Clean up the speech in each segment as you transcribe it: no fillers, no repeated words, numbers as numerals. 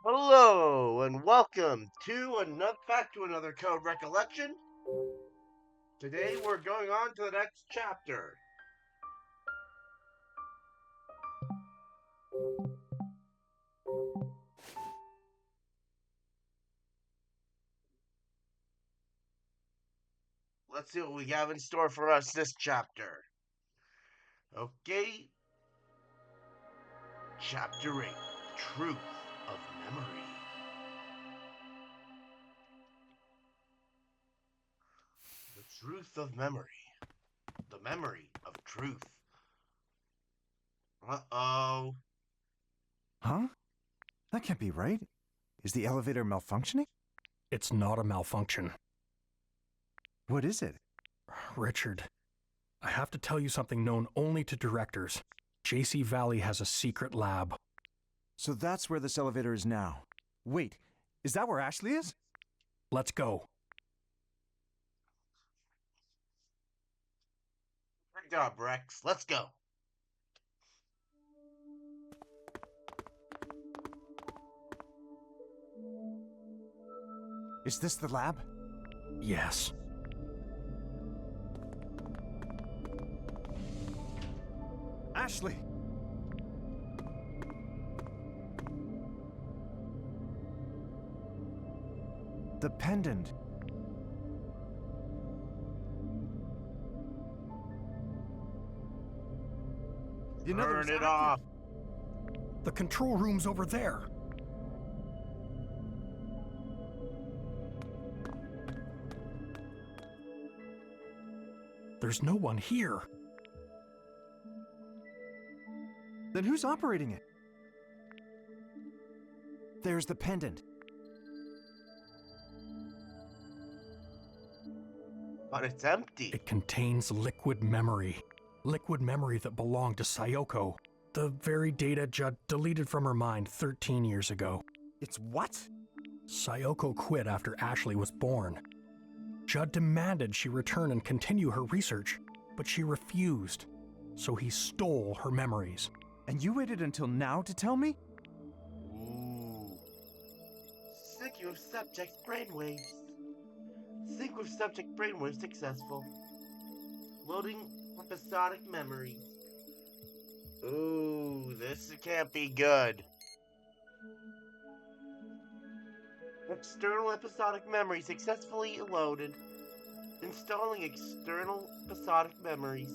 Hello and welcome to another code recollection. Today we're going on to the next chapter. Let's see what we have in store for us this chapter. Okay, Chapter 8, Truth of Memory. The truth of memory. The memory of truth. Uh-oh. Huh? That can't be right. Is the elevator malfunctioning? It's not a malfunction. What is it? Richard, I have to tell you something known only to directors. JC Valley has a secret lab. So that's where this elevator is now. Wait, is that where Ashley is? Let's go. Great job, Rex. Let's go. Is this the lab? Yes. Ashley! The pendant. Turn it off. The control room's over there. There's no one here. Then who's operating it? There's the pendant. But it's empty. It contains liquid memory. Liquid memory that belonged to Sayoko. The very data Judd deleted from her mind 13 years ago. It's what? Sayoko quit after Ashley was born. Judd demanded she return and continue her research, but she refused. So he stole her memories. And you waited until now to tell me? Ooh. Sync with subject brainwaves. Sync with subject brainwaves successful. Loading episodic memories. Ooh, this can't be good. External episodic memory successfully loaded. Installing external episodic memories.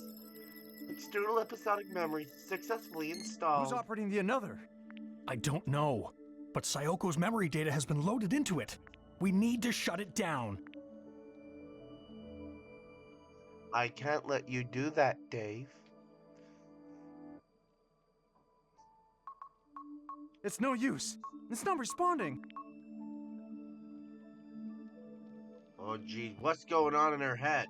External episodic memories successfully installed. Who's operating the another? I don't know, but Sayoko's memory data has been loaded into it. We need to shut it down. I can't let you do that, Dave. It's no use. It's not responding. Oh, geez, what's going on in her head?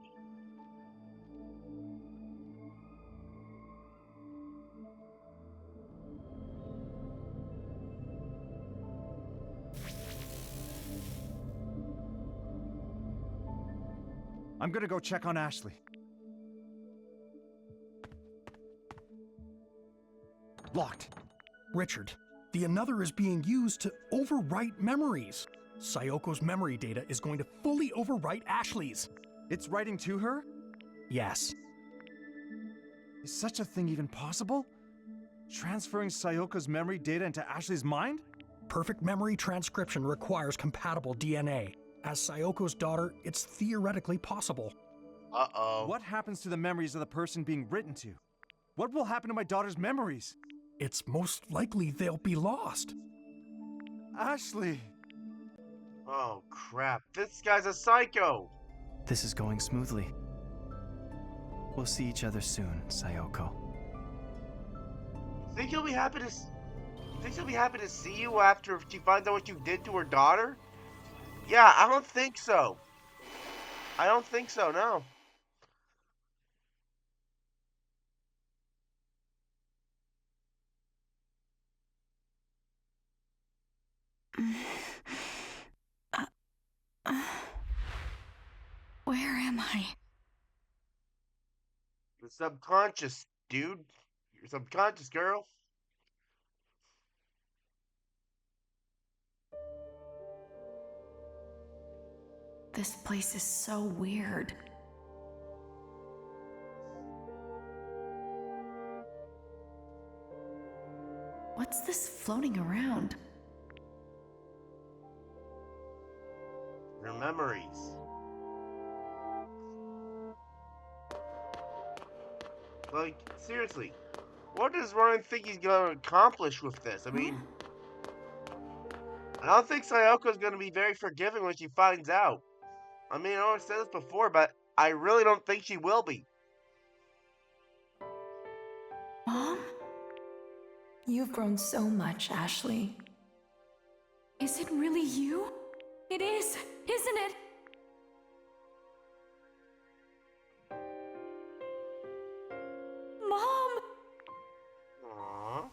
I'm gonna go check on Ashley. Locked. Richard, the another is being used to overwrite memories. Sayoko's memory data is going to fully overwrite Ashley's. It's writing to her? Yes. Is such a thing even possible? Transferring Sayoko's memory data into Ashley's mind? Perfect memory transcription requires compatible DNA. As Sayoko's daughter, it's theoretically possible. Uh-oh. What happens to the memories of the person being written to? What will happen to my daughter's memories? It's most likely they'll be lost. Ashley! Oh, crap. This guy's a psycho. This is going smoothly. We'll see each other soon, Sayoko. Think he'll be happy to... Think she'll be happy to see you after she finds out what you did to her daughter? Yeah, I don't think so. I don't think so, no. Where am I? You're subconscious, dude. You're subconscious, girl. This place is so weird. What's this floating around? Your memories. Like, seriously, what does Ryan think he's gonna accomplish with this? I mean, I don't think Sayoko's gonna be very forgiving when she finds out. I mean, I always said this before, but I really don't think she will be. Mom? You've grown so much, Ashley. Is it really you? It is, isn't it? Mom! Aww.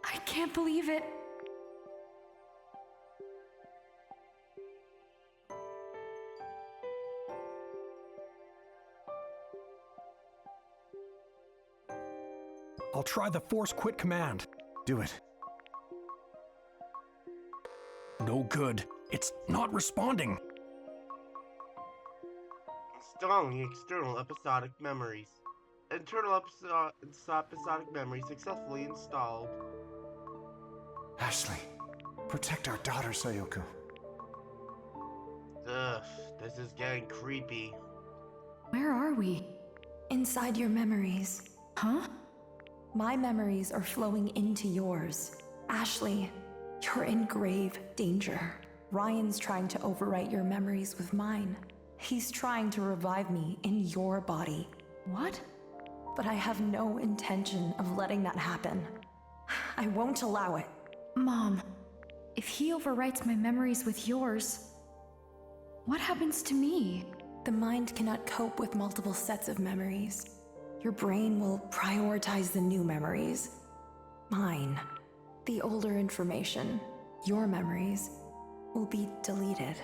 I can't believe it. I'll try the force quit command. Do it. No good. It's not responding. Installing external episodic memories. Internal episodic memory successfully installed. Ashley, protect our daughter, Sayoko. Ugh, this is getting creepy. Where are we? Inside your memories. Huh? My memories are flowing into yours. Ashley, you're in grave danger. Ryan's trying to overwrite your memories with mine. He's trying to revive me in your body. What? But I have no intention of letting that happen. I won't allow it. Mom, if he overwrites my memories with yours, what happens to me? The mind cannot cope with multiple sets of memories. Your brain will prioritize the new memories. Mine, the older information, your memories, will be deleted.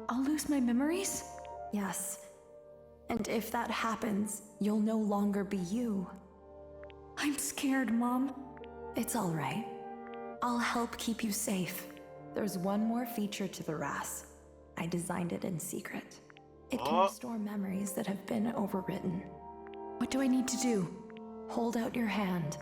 I'll lose my memories? Yes. And if that happens, you'll no longer be you. I'm scared, Mom. It's all right. I'll help keep you safe. There's one more feature to the RAS. I designed it in secret. It can Oh. restore memories that have been overwritten. What do I need to do? Hold out your hand.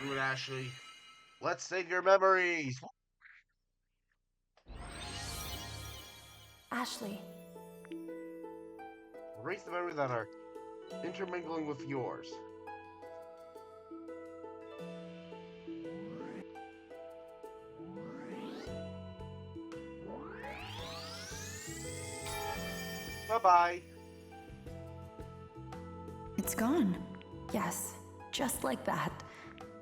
Do it, Ashley. Let's save your memories. Ashley, Erase the memories that are intermingling with yours. Bye-bye. It's gone. yes, just like that.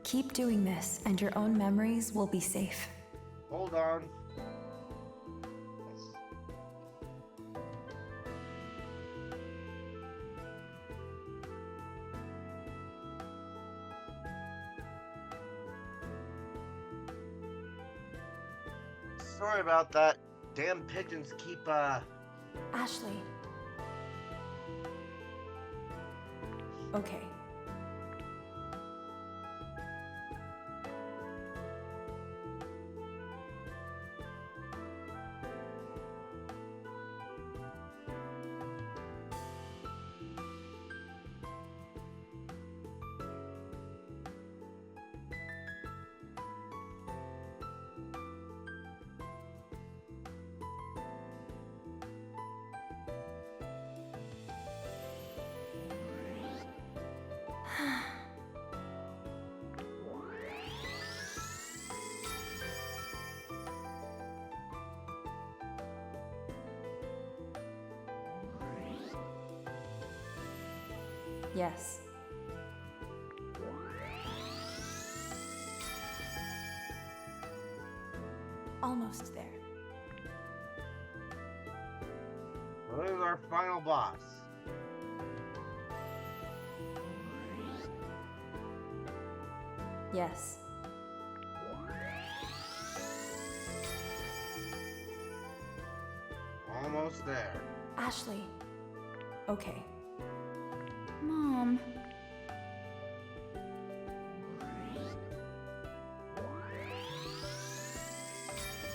Keep doing this, and your own memories will be safe. Hold on. Sorry about that. Damn pigeons keep, Ashley. Okay. Yes. Almost there. this is our final boss. Yes. almost there. Ashley. Okay. Mom.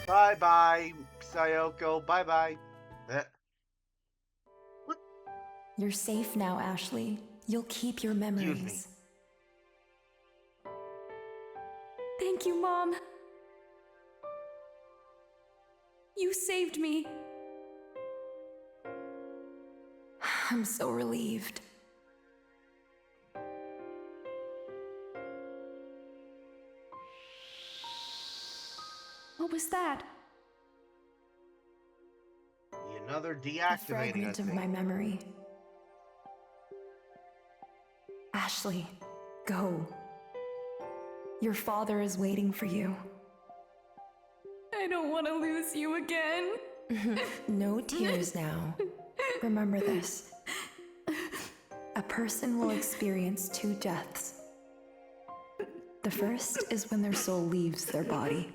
Bye-bye, Sayoko. Bye-bye. You're safe now, Ashley. You'll keep your memories. me. Thank you, Mom. You saved me. I'm so relieved. What was that? Another A deactivating, I fragment of think. my memory. Ashley, go. Your father is waiting for you. I don't want to lose you again. No tears now. Remember this. A person will experience two deaths. The first is when their soul leaves their body.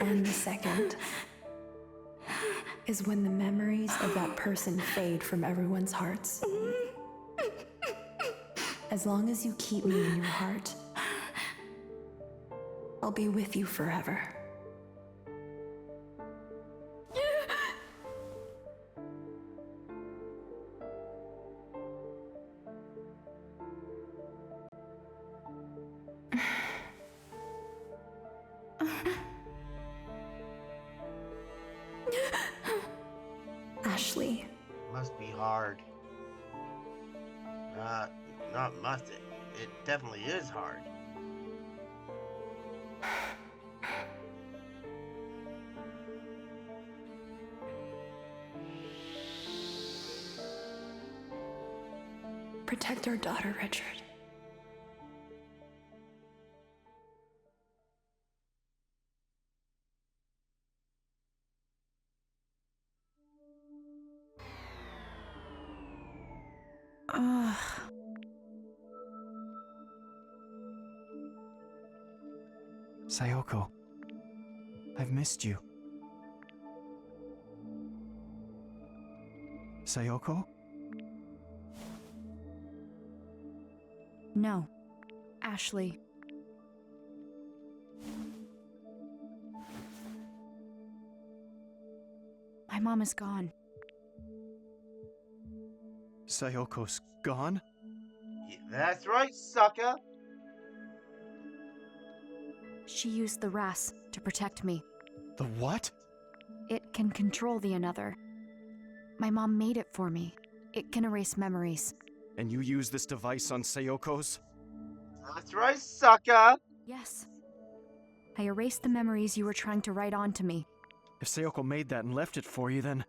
And the second is when the memories of that person fade from everyone's hearts. As long as you keep me in your heart, I'll be with you forever. Ashley. Must be hard. Not must it. It definitely is hard. Protect our daughter, Richard. Sayoko, I've missed you. Sayoko? No. Ashley. My mom is gone. Sayoko's gone? Yeah, that's right, sucker. She used the RAS to protect me. The what? It can control the another. My mom made it for me. It can erase memories. And you use this device on Sayoko's? That's right, sucker. Yes. I erased the memories you were trying to write onto me. If Sayoko made that and left it for you, then...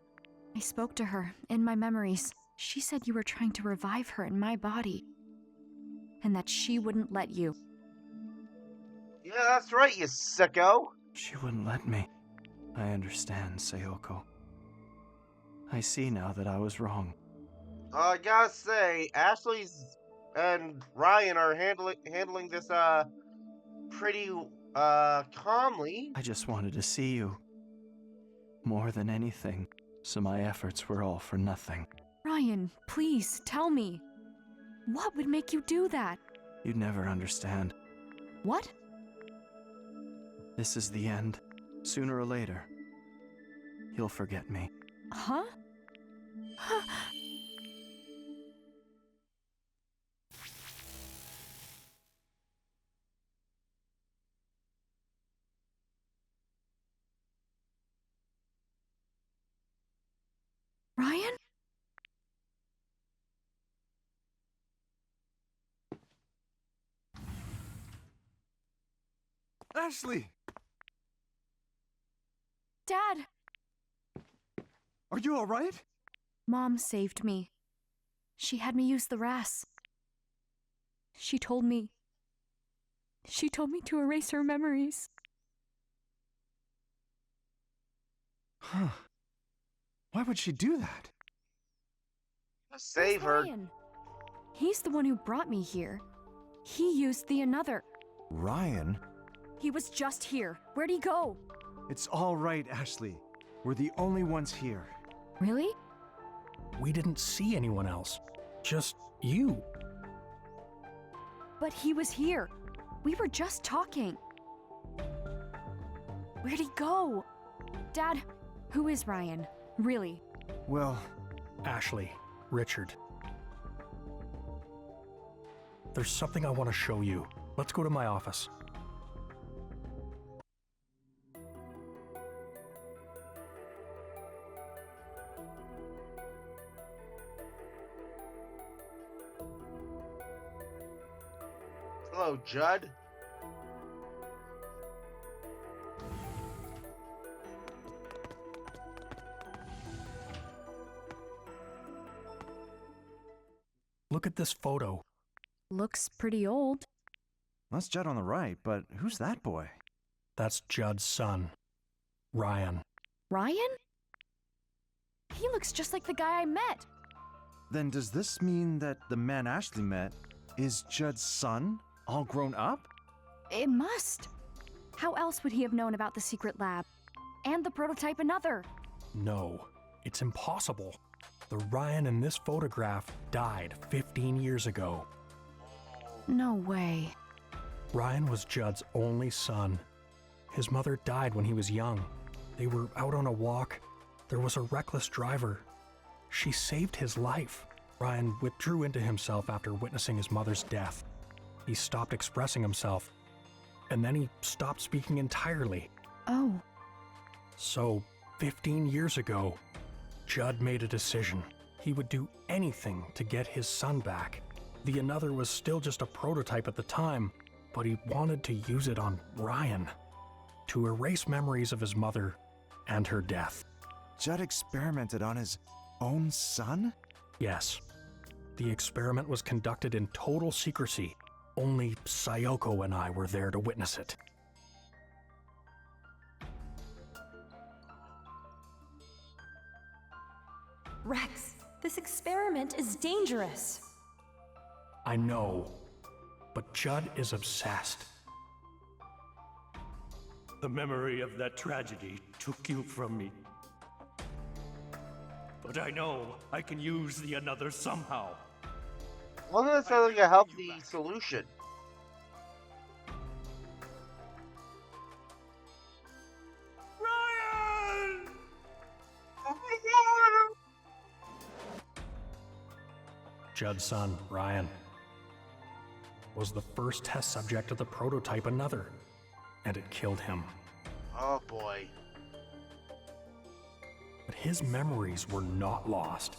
I spoke to her in my memories. She said you were trying to revive her in my body. And that she wouldn't let you. Yeah, that's right, you sicko. She wouldn't let me. I understand, Sayoko. I see now that I was wrong. I gotta say, Ashley's and Ryan are handling this pretty calmly. I just wanted to see you. More than anything, so my efforts were all for nothing. Ryan, please, tell me. What would make you do that? You'd never understand. What? This is the end. Sooner or later, you'll forget me. Huh? Ryan? Ashley! Dad! Are you alright? Mom saved me. She had me use the RAS. She told me to erase her memories. Huh. Why would she do that? Save Where's her. Ryan? He's the one who brought me here. He used the another. Ryan? He was just here. Where'd he go? It's all right, Ashley. We're the only ones here. Really? We didn't see anyone else. Just you. But he was here. We were just talking. Where'd he go? Dad, who is Ryan? Really? Well, Ashley, Richard. There's something I want to show you. Let's go to my office. Hello, Judd. Look at this photo. Looks pretty old. that's Judd on the right, but who's that boy? That's Judd's son, Ryan. Ryan? He looks just like the guy I met. Then does this mean that the man Ashley met is Judd's son, all grown up? It must. How else would he have known about the secret lab? And the prototype another? No, it's impossible. The Ryan in this photograph died 15 years ago. No way. Ryan was Judd's only son. His mother died when he was young. They were out on a walk. There was a reckless driver. She saved his life. Ryan withdrew into himself after witnessing his mother's death. He stopped expressing himself, and then he stopped speaking entirely. Oh. So, 15 years ago, Judd made a decision. He would do anything to get his son back. The another was still just a prototype at the time, but he wanted to use it on Ryan, to erase memories of his mother and her death. Judd experimented on his own son? Yes. The experiment was conducted in total secrecy. Only Sayoko and I were there to witness it. Rex, this experiment is dangerous. I know, but Judd is obsessed. The memory of that tragedy took you from me. But I know I can use the another somehow. Wasn't that sound like a healthy solution? Ryan! Judd's son, Ryan, was the first test subject of the prototype another, and it killed him. Oh boy. But his memories were not lost.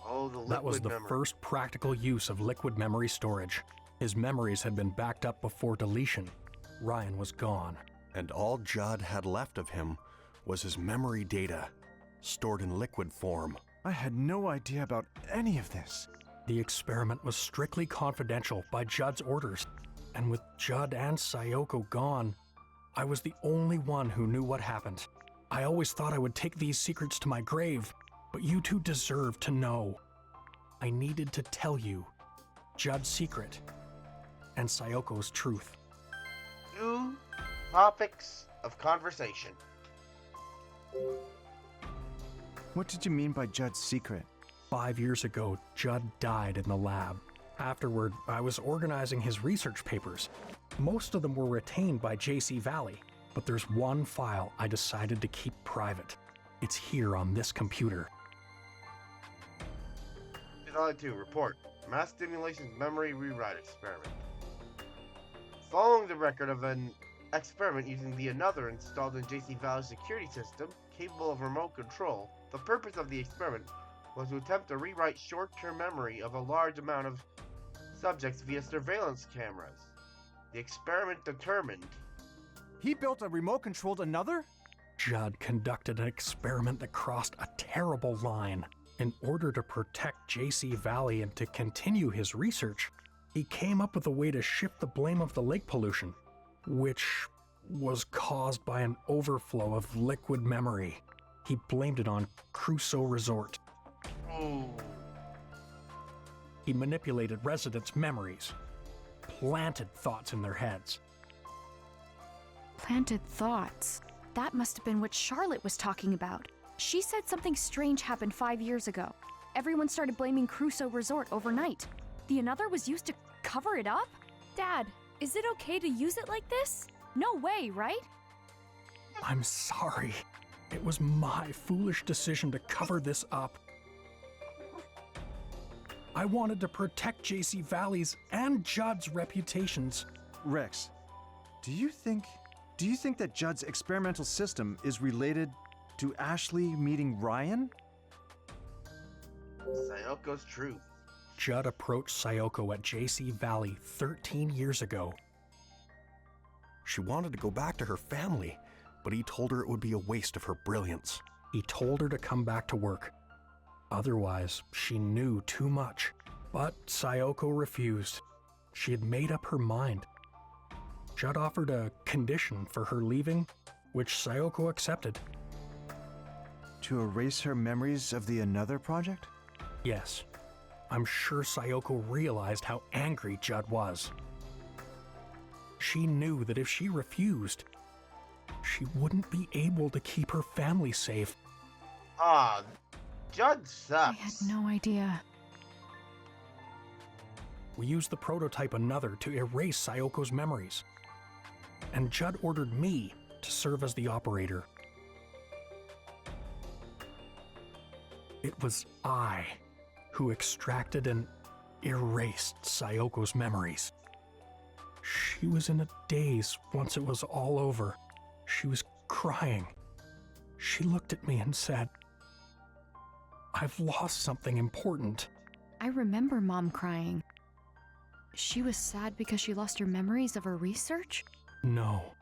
Oh, the liquid That was the memory. first practical use of liquid memory storage. His memories had been backed up before deletion. Ryan was gone. And all Judd had left of him was his memory data, stored in liquid form. I had no idea about any of this. The experiment was strictly confidential by Judd's orders, and with Judd and Sayoko gone, I was the only one who knew what happened. I always thought I would take these secrets to my grave, but you two deserve to know. I needed to tell you Judd's secret and Sayoko's truth. Two topics of conversation. What did you mean by Judd's secret? 5 years ago, Judd died in the lab. Afterward, I was organizing his research papers. Most of them were retained by JC Valley, but there's one file I decided to keep private. It's here on this computer. 2002 report. Mass stimulation memory rewrite experiment. Following the record of an experiment using the another installed in JC Valley's security system, capable of remote control, the purpose of the experiment was to attempt to rewrite short-term memory of a large amount of subjects via surveillance cameras. The experiment determined... He built a remote-controlled another? Judd conducted an experiment that crossed a terrible line. In order to protect JC Valley and to continue his research, he came up with a way to shift the blame of the lake pollution, which was caused by an overflow of liquid memory. He blamed it on Crusoe Resort. Ooh. He manipulated residents' memories, planted thoughts in their heads, Implanted thoughts. That must have been what Charlotte was talking about. She said something strange happened 5 years ago. Everyone started blaming Crusoe Resort overnight. The Another was used to cover it up? Dad, is it okay to use it like this? No way, right? I'm sorry. It was my foolish decision to cover this up. I wanted to protect JC Valley's and Judd's reputations. Rex, do you think that Judd's experimental system is related to Ashley meeting Ryan? Sayoko's truth. Judd approached Sayoko at JC Valley 13 years ago. She wanted to go back to her family, but he told her it would be a waste of her brilliance. He told her to come back to work. Otherwise, she knew too much. But Sayoko refused. She had made up her mind. Judd offered a condition for her leaving, which Sayoko accepted. To erase her memories of the Another project? Yes. I'm sure Sayoko realized how angry Judd was. She knew that if she refused, she wouldn't be able to keep her family safe. Ah, Judd I had sucks. no idea. We used the prototype Another to erase Sayoko's memories. And Judd ordered me to serve as the operator. It was I who extracted and erased Sayoko's memories. She was in a daze once it was all over. She was crying. She looked at me and said, "I've lost something important." I remember Mom crying. She was sad because she lost her memories of her research? No.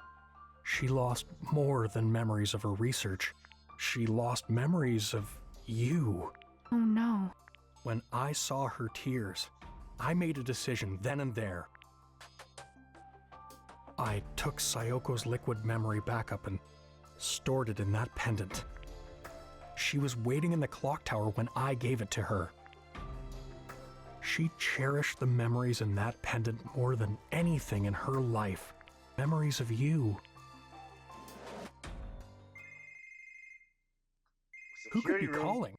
She lost more than memories of her research. She lost memories of you. Oh no. When I saw her tears, I made a decision then and there. I took Sayoko's liquid memory backup and stored it in that pendant. She was waiting in the clock tower when I gave it to her. She cherished the memories in that pendant more than anything in her life. Memories of you. Who could be Security room. calling?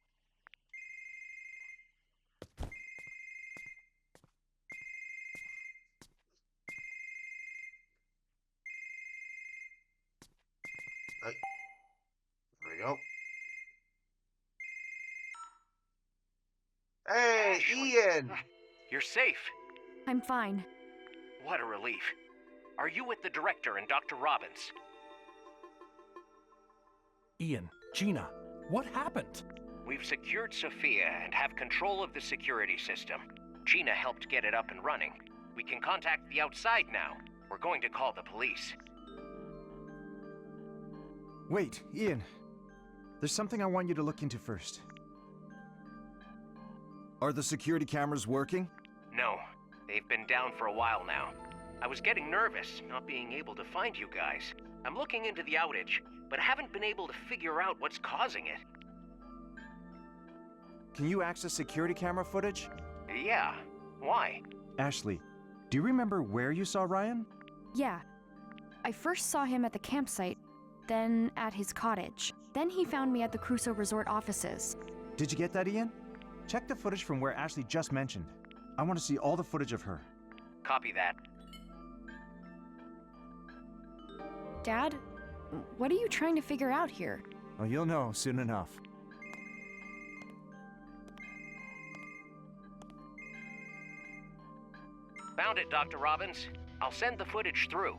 There we go. Hey, Ian! You're safe. I'm fine. What a relief. Are you with the director and Dr. Robbins? Ian, Gina, what happened? We've secured Sophia and have control of the security system. Gina helped get it up and running. We can contact the outside now. We're going to call the police. Wait, Ian. There's something I want you to look into first. Are the security cameras working? No, they've been down for a while now. I was getting nervous, not being able to find you guys. I'm looking into the outage, but haven't been able to figure out what's causing it. Can you access security camera footage? Yeah, why? Ashley, do you remember where you saw Ryan? Yeah. I first saw him at the campsite, then at his cottage. Then he found me at the Crusoe Resort offices. Did you get that, Ian? Check the footage from where Ashley just mentioned. I want to see all the footage of her. Copy that. Dad, what are you trying to figure out here? Well, you'll know soon enough. Found it, Dr. Robbins. I'll send the footage through.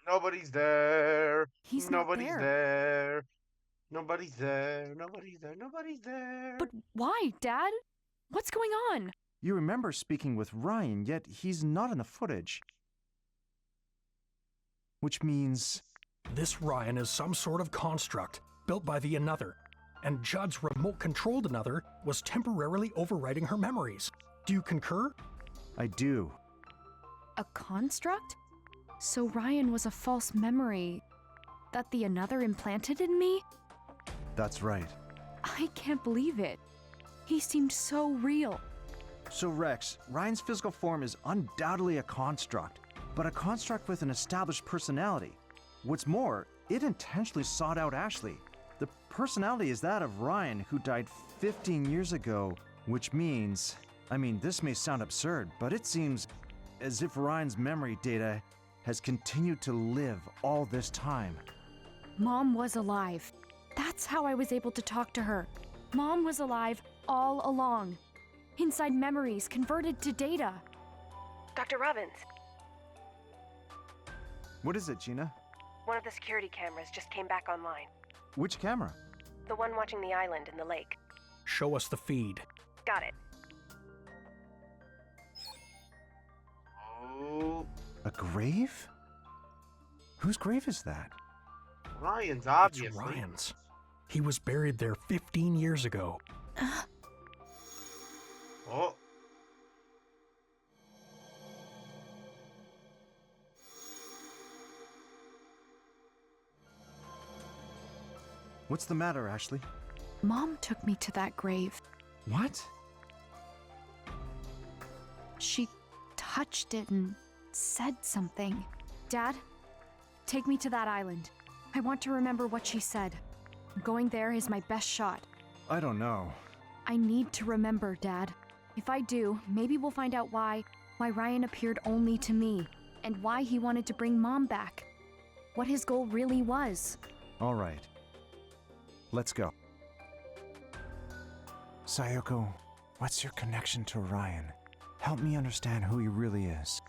Nobody's there. He's not Nobody's there. there. Nobody's there. Nobody's there. Nobody's there. But why, Dad? What's going on? You remember speaking with Ryan, yet he's not in the footage. Which means... This Ryan is some sort of construct built by the Another, and Judd's remote-controlled Another was temporarily overwriting her memories. Do you concur? I do. A construct? So Ryan was a false memory that the Another implanted in me? That's right. I can't believe it. He seemed so real. So Rex, Ryan's physical form is undoubtedly a construct, but a construct with an established personality. What's more, it intentionally sought out Ashley. The personality is that of Ryan, who died 15 years ago, which means, this may sound absurd, but it seems as if Ryan's memory data has continued to live all this time. Mom was alive. That's how I was able to talk to her. Mom was alive all along. Inside memories converted to data. Dr. Robbins, What is it, Gina? one of the security cameras just came back online. Which camera? The one watching the island and the lake. Show us the feed. Got it. Oh, A grave? Whose grave is that? Ryan's It's obviously. Ryan's. He was buried there 15 years ago. Oh, What's the matter, Ashley? Mom took me to that grave. What? She touched it and said something. Dad, take me to that island. I want to remember what she said. Going there is my best shot. I don't know. I need to remember, Dad. If I do, maybe we'll find out why Ryan appeared only to me, and why he wanted to bring Mom back. What his goal really was. All right. Let's go. Sayoko, what's your connection to Ryan? Help me understand who he really is.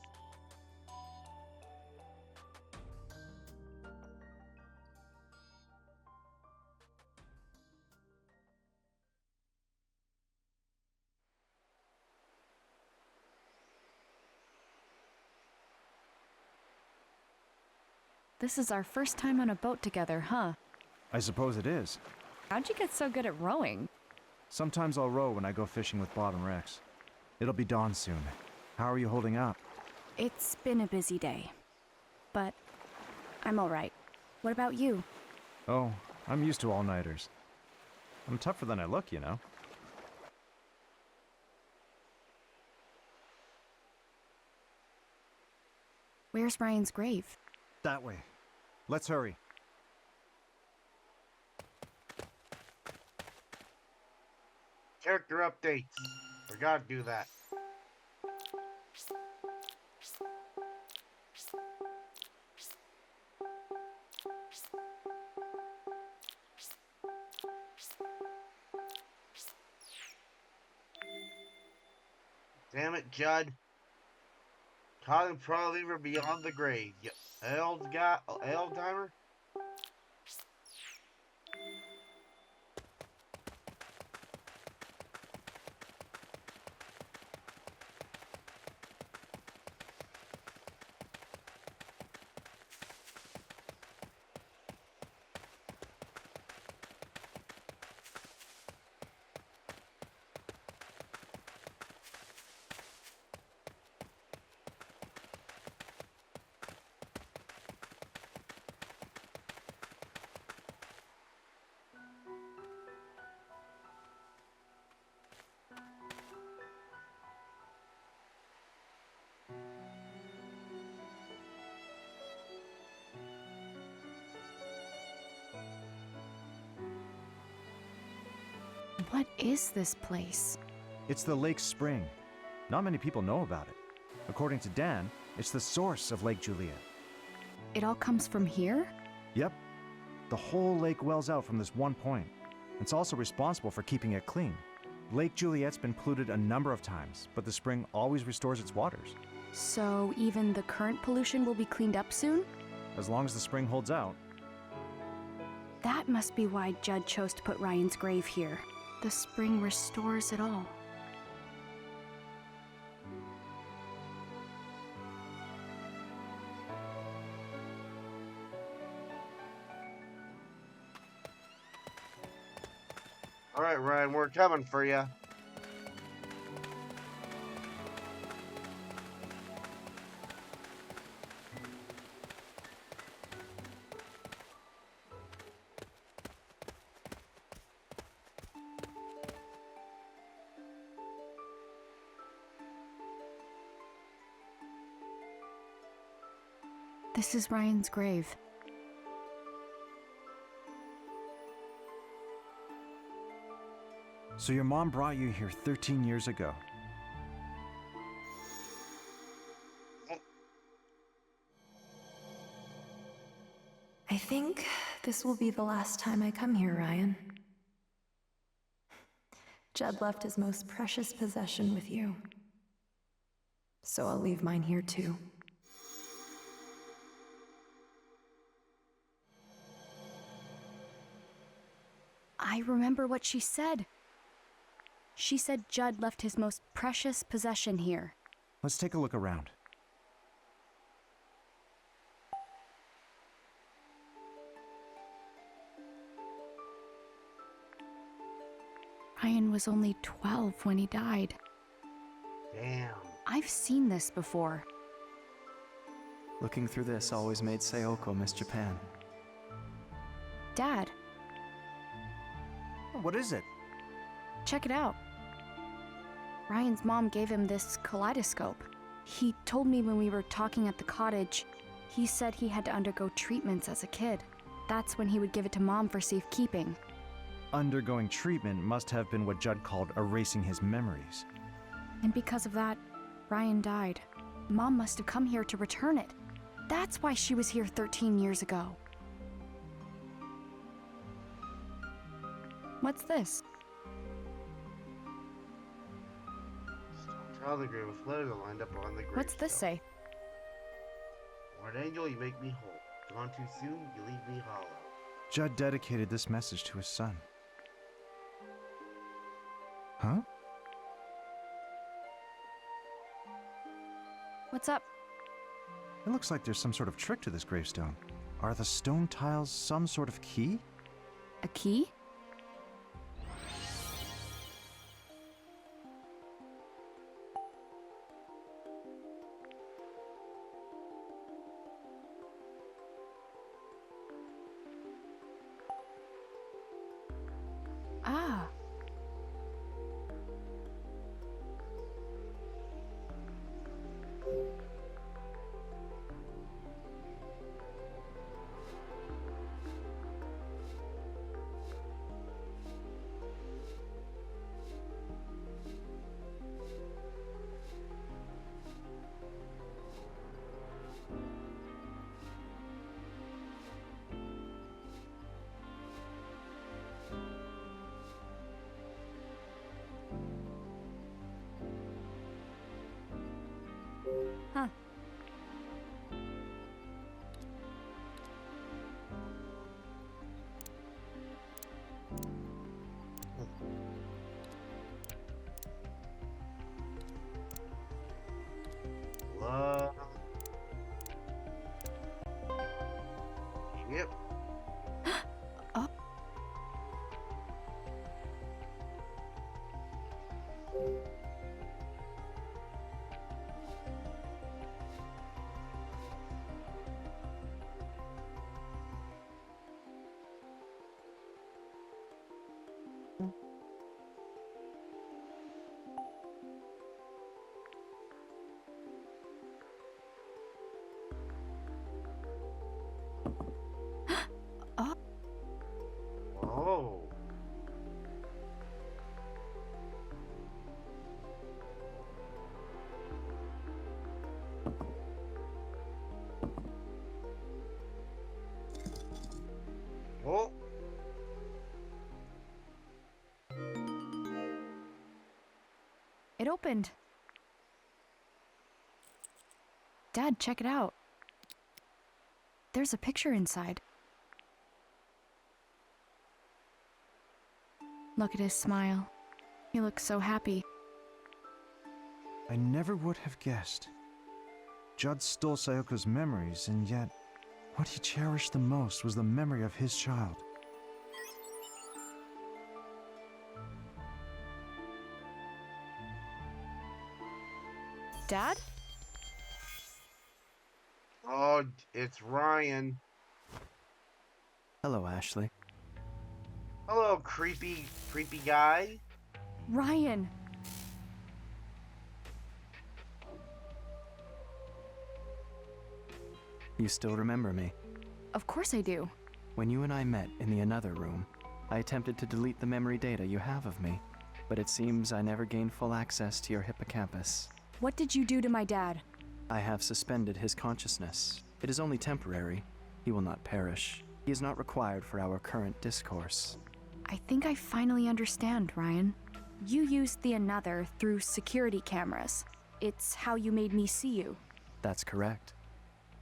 This is our first time on a boat together, huh? I suppose it is. How'd you get so good at rowing? Sometimes I'll row when I go fishing with Bob and Rex. It'll be dawn soon. How are you holding up? It's been a busy day. But I'm alright. What about you? Oh, I'm used to all-nighters. I'm tougher than I look, you know. Where's Ryan's grave? That way. Let's hurry. character updates. Forgot to do that. Damn it, Judd. Caught him probably were beyond the grave. You Eldtimer? What is this place? It's the Lake Spring. Not many people know about it. According to Dan, it's the source of Lake Juliet. It all comes from here? Yep. The whole lake wells out from this one point. It's also responsible for keeping it clean. Lake Juliet's been polluted a number of times, but the spring always restores its waters. So even the current pollution will be cleaned up soon? As long as the spring holds out. That must be why Judd chose to put Ryan's grave here. The spring restores it all. All right, Ryan, we're coming for you. This is Ryan's grave. So your mom brought you here 13 years ago. I think this will be the last time I come here, Ryan. Judd left his most precious possession with you. So I'll leave mine here too. I remember what she said. She said Judd left his most precious possession here. Let's take a look around. Ryan was only 12 when he died. Damn. I've seen this before. Looking through this always made Sayoko miss Japan. Dad, What is it? check it out. Ryan's mom gave him this kaleidoscope. He told me when we were talking at the cottage, he said he had to undergo treatments as a kid. That's when he would give it to Mom for safekeeping. Undergoing treatment must have been what Judd called erasing his memories. And because of that, Ryan died. Mom must have come here to return it. That's why she was here 13 years ago. What's this? Child the grave with letters lined up on the grave. What's this say? Lord Angel, you make me whole. Gone too soon, you leave me hollow. Judd dedicated this message to his son. Huh? What's up? It looks like there's some sort of trick to this gravestone. Are the stone tiles some sort of key? A key? Ah. Huh. Love. Yep. Oh. Oh. Oh. It opened. Dad, check it out. There's a picture inside. Look at his smile. He looks so happy. I never would have guessed. Judd stole Sayoko's memories, and yet, what he cherished the most was the memory of his child. Dad? Oh, it's Ryan. Hello, Ashley. Hello, creepy guy. Ryan! You still remember me? Of course I do. When you and I met in the another room, I attempted to delete the memory data you have of me, but it seems I never gained full access to your hippocampus. What did you do to my dad? I have suspended his consciousness. It is only temporary. He will not perish. He is not required for our current discourse. I think I finally understand, Ryan. You used the another through security cameras. It's how you made me see you. That's correct.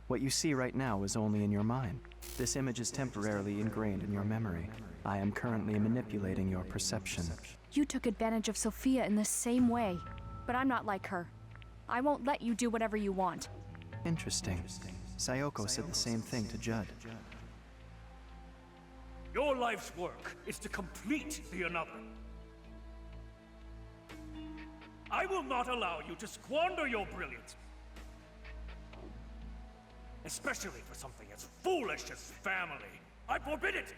What you see right now is only in your mind. This image is temporarily ingrained in your memory. I am currently manipulating your perception. You took advantage of Sophia in the same way, but I'm not like her. I won't let you do whatever you want. Interesting. Sayoko said the same thing to Judd. Your life's work is to complete the another. I will not allow you to squander your brilliance. Especially for something as foolish as family. I forbid it!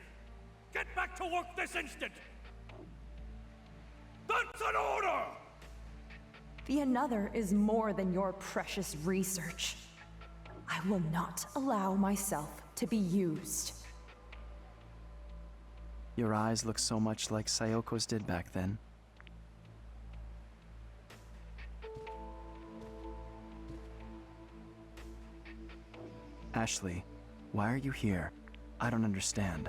Get back to work this instant! That's an order! The another is more than your precious research. I will not allow myself to be used. Your eyes look so much like Sayoko's did back then. Ashley, why are you here? I don't understand.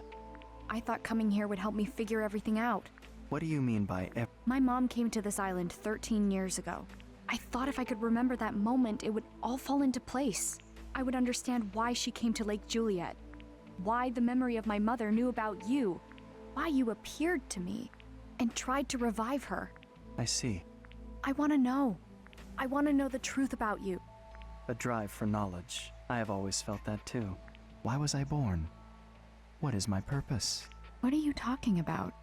I thought coming here would help me figure everything out. What do you mean by My mom came to this island 13 years ago. I thought if I could remember that moment, it would all fall into place. I would understand why she came to Lake Juliet, why the memory of my mother knew about you, why you appeared to me, and tried to revive her. I see. I want to know. I want to know the truth about you. A drive for knowledge. I have always felt that too. Why was I born? What is my purpose? What are you talking about?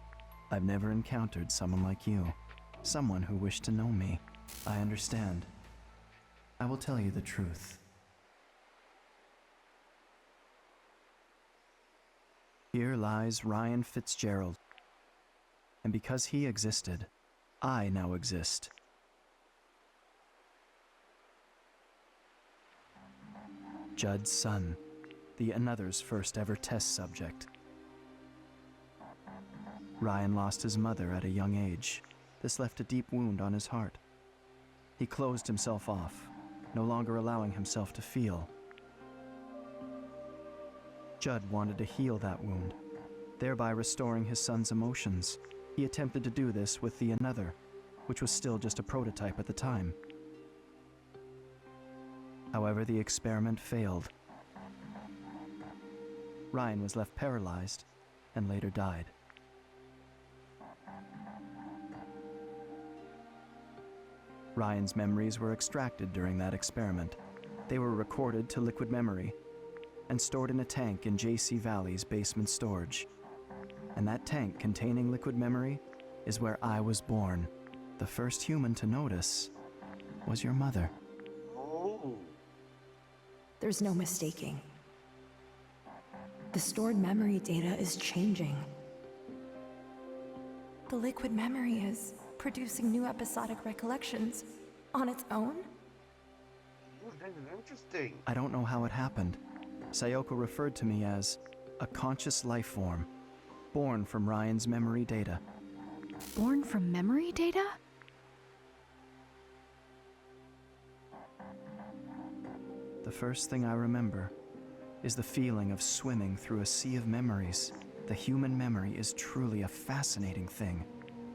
I've never encountered someone like you. Someone who wished to know me. I understand. I will tell you the truth. Here lies Ryan Fitzgerald. And because he existed, I now exist. Judd's son, the another's first ever test subject. Ryan lost his mother at a young age. This left a deep wound on his heart. He closed himself off, no longer allowing himself to feel. Judd wanted to heal that wound, thereby restoring his son's emotions. He attempted to do this with the another, which was still just a prototype at the time. However, the experiment failed. Ryan was left paralyzed and later died. Ryan's memories were extracted during that experiment. They were recorded to liquid memory and stored in a tank in JC Valley's basement storage. And that tank containing liquid memory is where I was born. The first human to notice was your mother. Oh. There's no mistaking. The stored memory data is changing. The liquid memory is producing new episodic recollections on its own? Ooh, that is interesting. I don't know how it happened. Sayoko referred to me as a conscious life form, born from Ryan's memory data. Born from memory data? The first thing I remember is the feeling of swimming through a sea of memories. The human memory is truly a fascinating thing.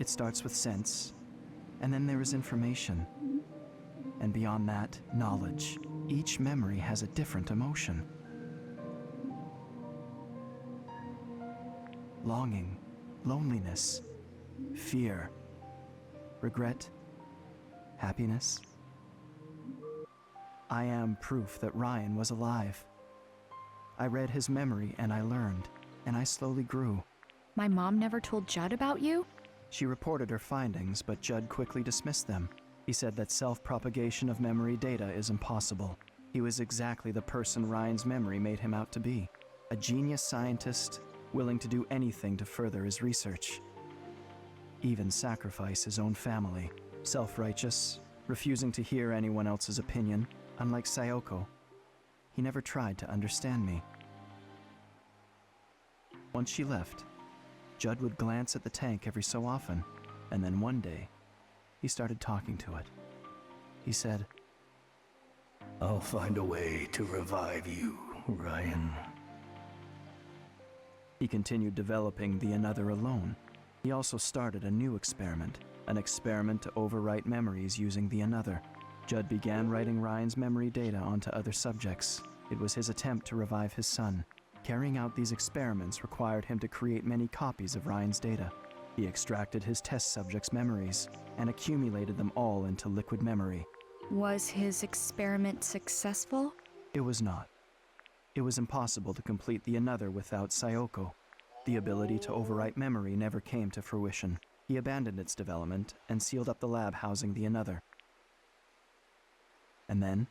It starts with sense, and then there is information. And beyond that, knowledge. Each memory has a different emotion. Longing, loneliness, fear, regret, happiness. I am proof that Ryan was alive. I read his memory and I learned, and I slowly grew. My mom never told Judd about you? She reported her findings, but Judd quickly dismissed them. He said that self-propagation of memory data is impossible. He was exactly the person Ryan's memory made him out to be. A genius scientist, willing to do anything to further his research. Even sacrifice his own family. Self-righteous, refusing to hear anyone else's opinion, unlike Sayoko. he never tried to understand me. Once she left, Judd would glance at the tank every so often, and then one day, he started talking to it. He said, I'll find a way to revive you, Ryan. He continued developing the Another alone. He also started a new experiment, an experiment to overwrite memories using the Another. Judd began writing Ryan's memory data onto other subjects. It was his attempt to revive his son. Carrying out these experiments required him to create many copies of Ryan's data. He extracted his test subjects' memories and accumulated them all into liquid memory. Was his experiment successful? It was not. It was impossible to complete the Another without Sayoko. The ability to overwrite memory never came to fruition. He abandoned its development and sealed up the lab housing the Another. And then,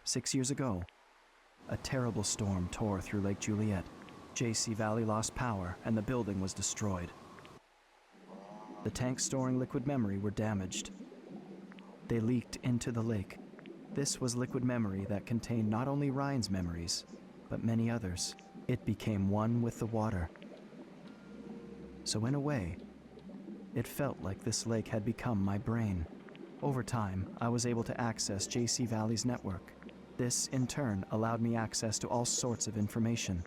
6 years ago, a terrible storm tore through Lake Juliet. JC Valley lost power and the building was destroyed. The tanks storing liquid memory were damaged. They leaked into the lake. This was liquid memory that contained not only Ryan's memories, but many others. It became one with the water. So in a way, it felt like this lake had become my brain. Over time, I was able to access JC Valley's network. This, in turn, allowed me access to all sorts of information.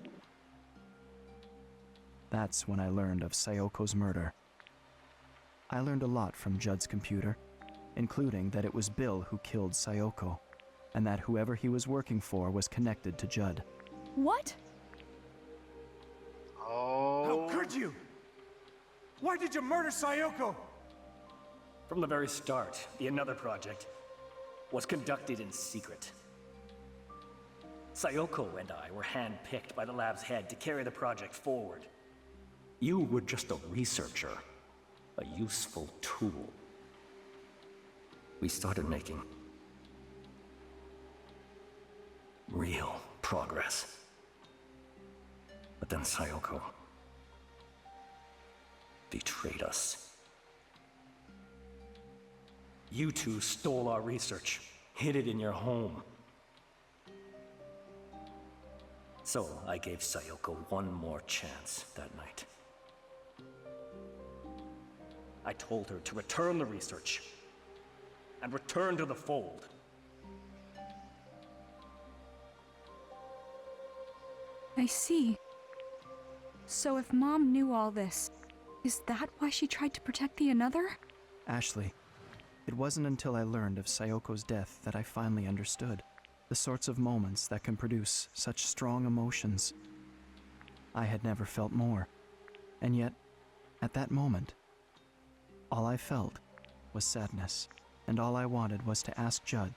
That's when I learned of Sayoko's murder. I learned a lot from Judd's computer, including that it was Bill who killed Sayoko, and that whoever he was working for was connected to Judd. What? Oh. How could you? Why did you murder Sayoko? From the very start, the Another project was conducted in secret. Sayoko and I were handpicked by the lab's head to carry the project forward. You were just a researcher, a useful tool. We started making real progress. But then Sayoko betrayed us. You two stole our research, hid it in your home. So I gave Sayoko one more chance that night. I told her to return the research and return to the fold. I see. So if Mom knew all this, is that why she tried to protect the Another? Ashley, it wasn't until I learned of Sayoko's death that I finally understood the sorts of moments that can produce such strong emotions. I had never felt more, and yet, at that moment, all I felt was sadness, and all I wanted was to ask Judd,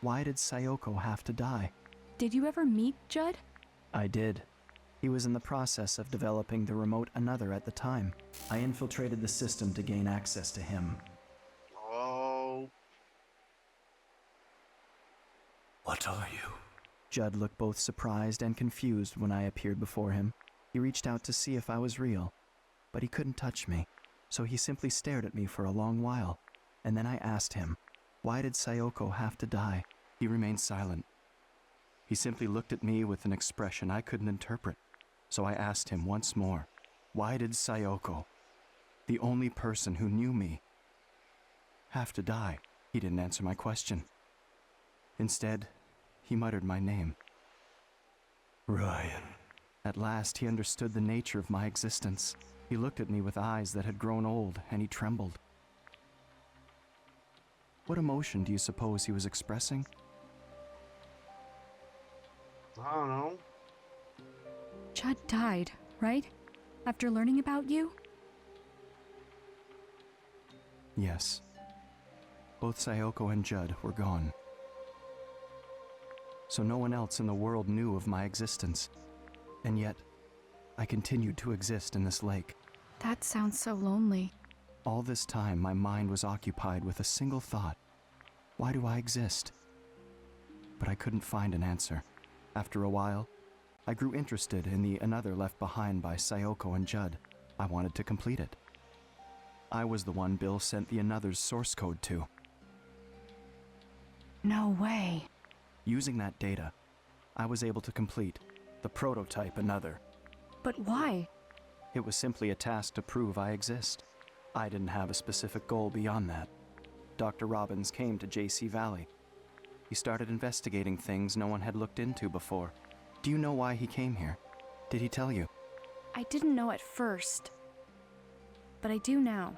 why did Sayoko have to die? Did you ever meet Judd? I did. He was in the process of developing the remote Another at the time. I infiltrated the system to gain access to him. Oh. What are you? Judd looked both surprised and confused when I appeared before him. He reached out to see if I was real, but he couldn't touch me, so he simply stared at me for a long while. And then I asked him, why did Sayoko have to die? He remained silent. He simply looked at me with an expression I couldn't interpret. So I asked him once more, why did Sayoko, the only person who knew me, have to die? He didn't answer my question. Instead, he muttered my name. Ryan. At last, he understood the nature of my existence. He looked at me with eyes that had grown old, and he trembled. What emotion do you suppose he was expressing? I don't know. Judd died, right? After learning about you? Yes. Both Sayoko and Judd were gone. So no one else in the world knew of my existence. And yet, I continued to exist in this lake. That sounds so lonely. All this time, my mind was occupied with a single thought. Why do I exist? But I couldn't find an answer. After a while, I grew interested in the Another left behind by Sayoko and Judd. I wanted to complete it. I was the one Bill sent the Another's source code to. No way. Using that data, I was able to complete, the prototype another. But why? It was simply a task to prove I exist. I didn't have a specific goal beyond that. Dr. Robbins came to JC Valley. He started investigating things no one had looked into before. Do you know why he came here? Did he tell you? I didn't know at first, but I do now.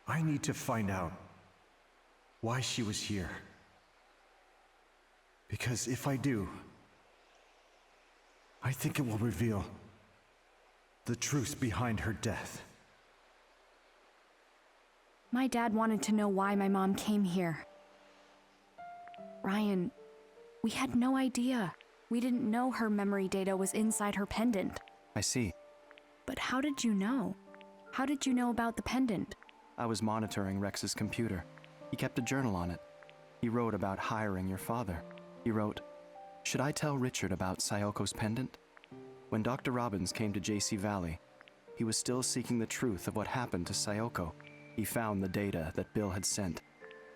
I need to find out why she was here. Because if I do, I think it will reveal the truth behind her death. My dad wanted to know why my mom came here. Ryan, we had no idea. We didn't know her memory data was inside her pendant. I see. But how did you know? How did you know about the pendant? I was monitoring Rex's computer. He kept a journal on it. He wrote about hiring your father. He wrote, "Should I tell Richard about Sayoko's pendant?" When Dr. Robbins came to JC Valley, he was still seeking the truth of what happened to Sayoko. He found the data that Bill had sent.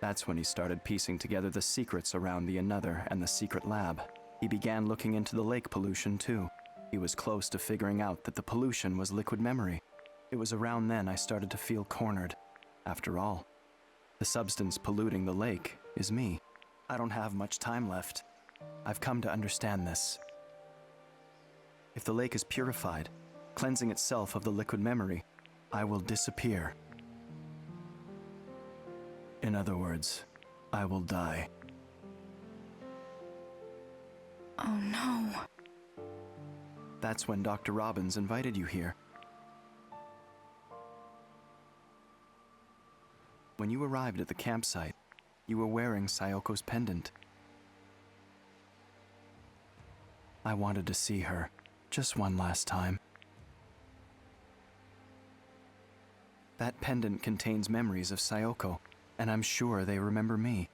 That's when he started piecing together the secrets around the Another and the secret lab. He began looking into the lake pollution too. He was close to figuring out that the pollution was liquid memory. It was around then I started to feel cornered. After all, the substance polluting the lake is me. I don't have much time left. I've come to understand this. If the lake is purified, cleansing itself of the liquid memory, I will disappear. In other words, I will die. Oh no. That's when Dr. Robbins invited you here. When you arrived at the campsite, you were wearing Sayoko's pendant. I wanted to see her, just one last time. That pendant contains memories of Sayoko, and I'm sure they remember me.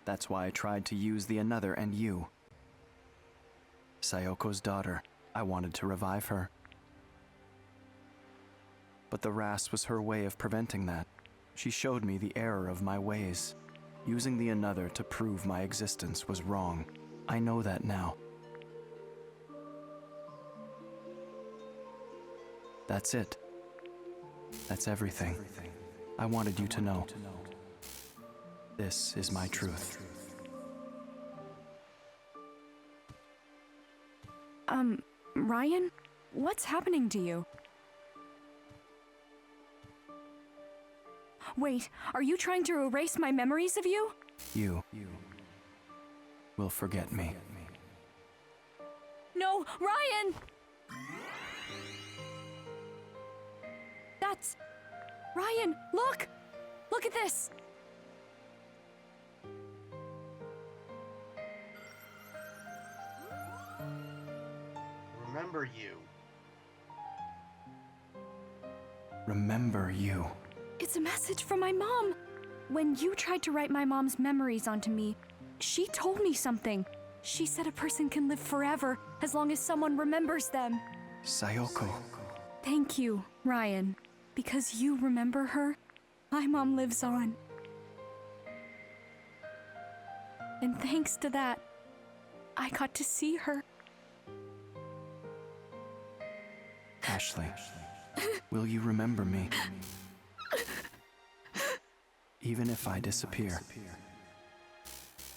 That's why I tried to use the Another and you. Sayoko's daughter, I wanted to revive her. But the RAS was her way of preventing that. She showed me the error of my ways. Using the Another to prove my existence was wrong. I know that now. That's it. That's everything. I wanted you to know. This is my truth. Ryan? What's happening to you? Wait, are you trying to erase my memories of you? You will forget me. No, Ryan! That's... Ryan, look! Look at this! Remember you. Remember you. It's a message from my mom. When you tried to write my mom's memories onto me, she told me something. She said a person can live forever as long as someone remembers them. Sayoko. Thank you, Ryan. Because you remember her, my mom lives on. And thanks to that, I got to see her. Ashley, will you remember me? Even if I disappear.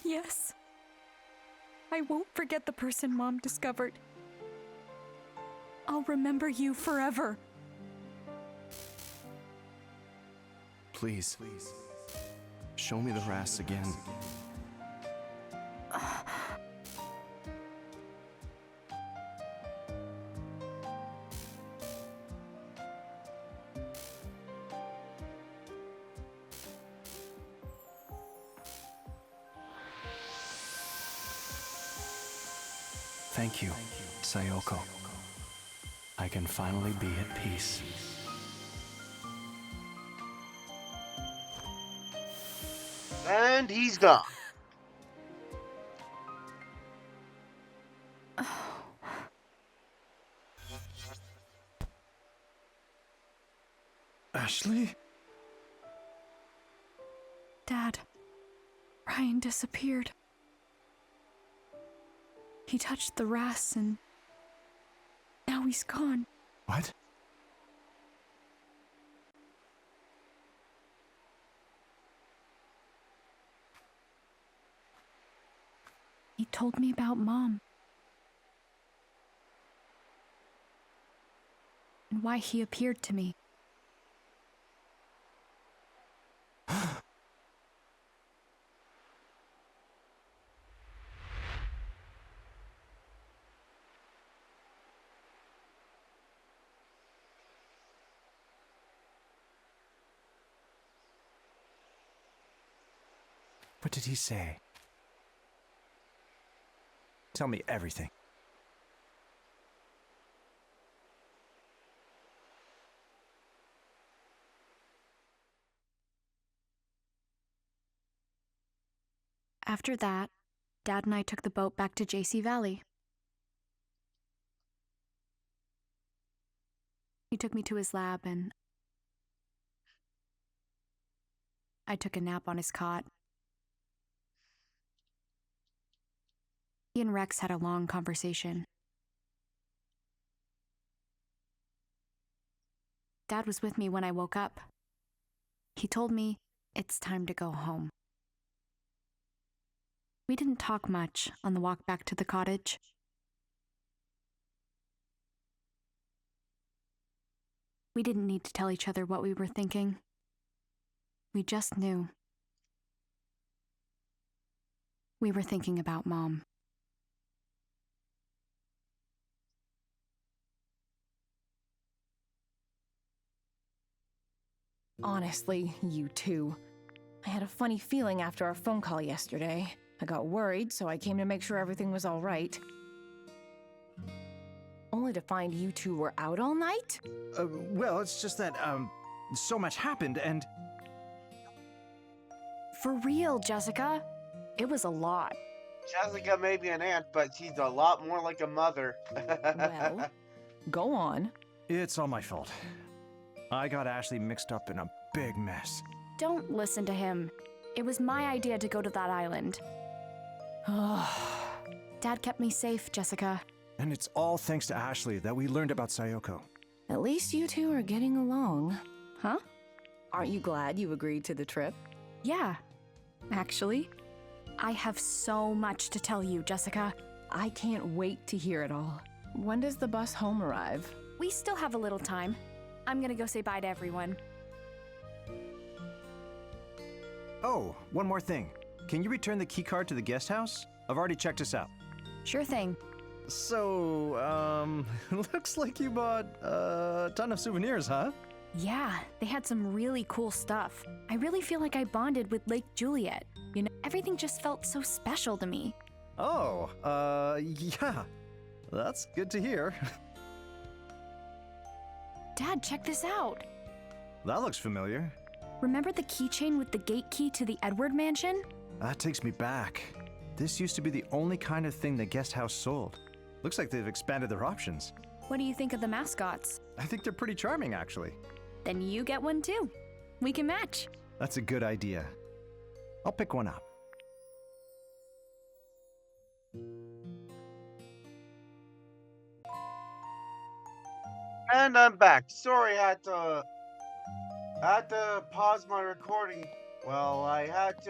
Yes. I won't forget the person Mom discovered. I'll remember you forever. Please, show me the RAS again. Thank you, Sayoko. I can finally be at peace. And he's gone. Ashley? Dad, Ryan disappeared. He touched the rats and now he's gone. What? He told me about Mom. And why he appeared to me. What did he say? Tell me everything. After that, Dad and I took the boat back to JC Valley. He took me to his lab and I took a nap on his cot. He and Rex had a long conversation. Dad was with me when I woke up. He told me it's time to go home. We didn't talk much on the walk back to the cottage. We didn't need to tell each other what we were thinking. We just knew. We were thinking about Mom. Honestly, you too. I had a funny feeling after our phone call yesterday. I got worried, so I came to make sure everything was all right. Only to find you two were out all night? Well, it's just that, so much happened and... For real, Jessica. It was a lot. Jessica may be an aunt, but she's a lot more like a mother. Well, go on. It's all my fault. I got Ashley mixed up in a big mess. Don't listen to him. It was my idea to go to that island. Dad kept me safe, Jessica. And it's all thanks to Ashley that we learned about Sayoko. At least you two are getting along. Huh? Aren't you glad you agreed to the trip? Yeah, actually. I have so much to tell you, Jessica. I can't wait to hear it all. When does the bus home arrive? We still have a little time. I'm gonna go say bye to everyone. Oh, one more thing. Can you return the keycard to the guest house? I've already checked us out. Sure thing. So, looks like you bought a ton of souvenirs, huh? Yeah, they had some really cool stuff. I really feel like I bonded with Lake Juliet. You know, everything just felt so special to me. Oh, yeah. That's good to hear. Dad, check this out. That looks familiar. Remember the keychain with the gate key to the Edward mansion? That takes me back. This used to be the only kind of thing the guest house sold. Looks like they've expanded their options. What do you think of the mascots? I think they're pretty charming, actually. Then you get one too. We can match. That's a good idea. I'll pick one up. And I'm back. Sorry, I had to pause my recording. Well, I had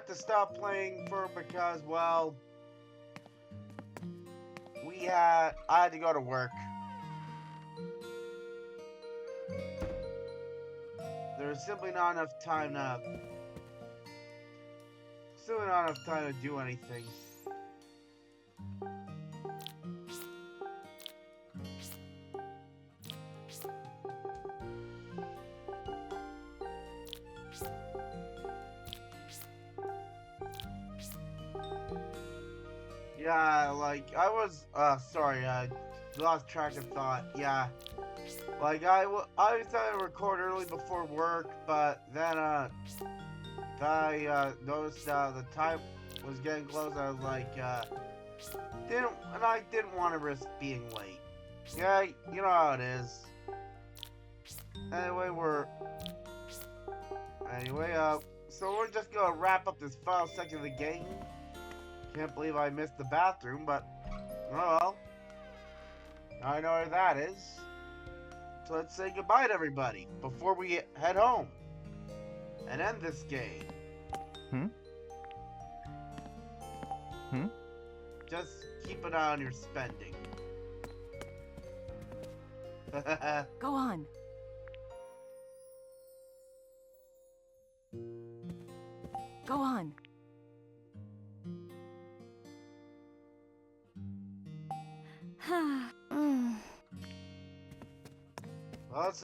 to stop playing because, well, I had to go to work. There's simply not enough time to do anything. Yeah, like, I was, sorry, I lost track of thought, yeah. Like, I was trying to record early before work, but then, I noticed the time was getting close. I was like, I didn't want to risk being late. Yeah, you know how it is. Anyway, so we're just gonna wrap up this final section of the game. Can't believe I missed the bathroom, but oh well. I know where that is. So let's say goodbye to everybody before we head home and end this game. Just keep an eye on your spending. Go on. Go on. Well, let's